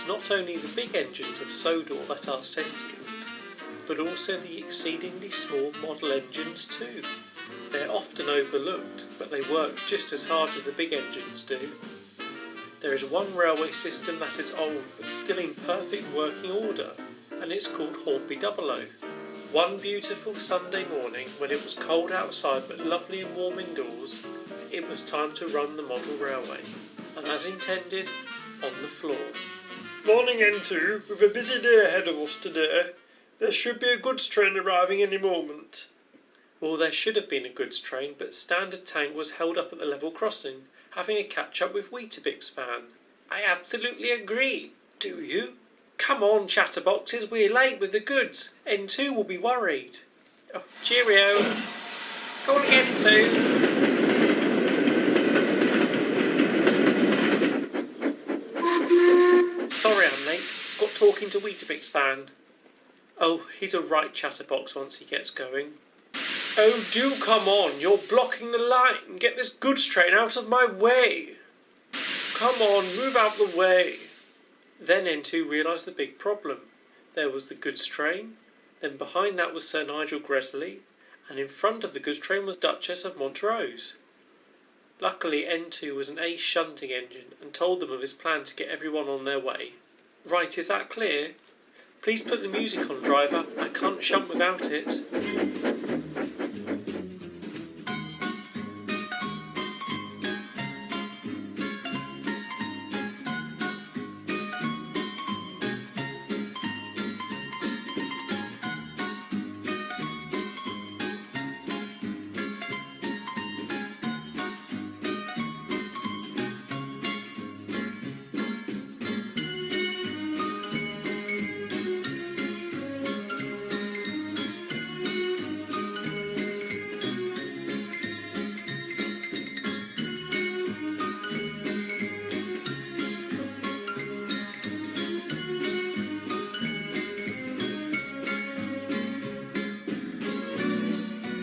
not only the big engines of Sodor that are sentient, but also the exceedingly small model engines too. They're often overlooked, but they work just as hard as the big engines do. There is one railway system that is old but still in perfect working order, and it's called Hornby 00. One beautiful Sunday morning, when it was cold outside but lovely and warm indoors, it was time to run the model railway, and as intended, on the floor. Morning N2, with a busy day ahead of us today. There should be a goods train arriving any moment. Well, there should have been a goods train, but Standard Tank was held up at the level crossing, having a catch-up with Weetabix fan. I absolutely agree. Do you? Come on, chatterboxes, we're late with the goods. N2 will be worried. Oh, cheerio. Call again soon. Sorry I'm late. Got talking to Weetabix fan. Oh, he's a right chatterbox once he gets going. Oh, do come on, you're blocking the line. Get this goods train out of my way. Come on, move out the way. Then N2 realised the big problem. There was the goods train, then behind that was Sir Nigel Gresley, and in front of the goods train was Duchess of Montrose. Luckily N2 was an ace shunting engine and told them of his plan to get everyone on their way. Right, is that clear? Please put the music on, driver. I can't shunt without it.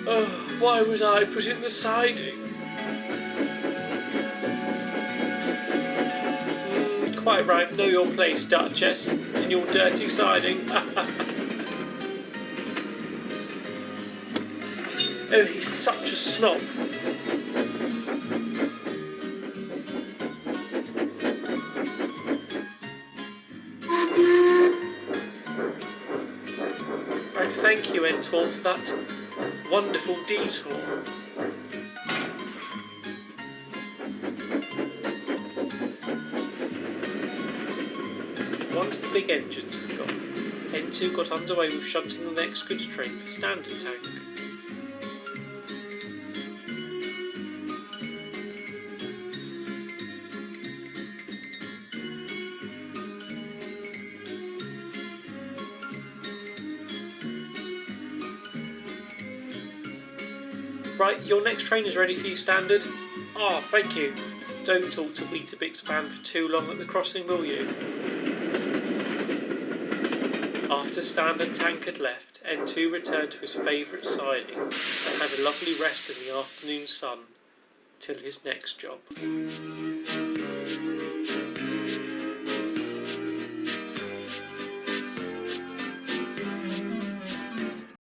Oh, why was I put in the siding? Quite right, know your place, Duchess, in your dirty siding. Oh, he's such a snob. And thank you, Entor, for that wonderful detour. Once the big engines had gone, N2 got underway with shunting the next goods train for Standard Tank. Right, your next train is ready for you, Standard. Ah, thank you. Don't talk to Weetabix fan for too long at the crossing, will you? After Standard Tank had left, N2 returned to his favourite siding and had a lovely rest in the afternoon sun, till his next job.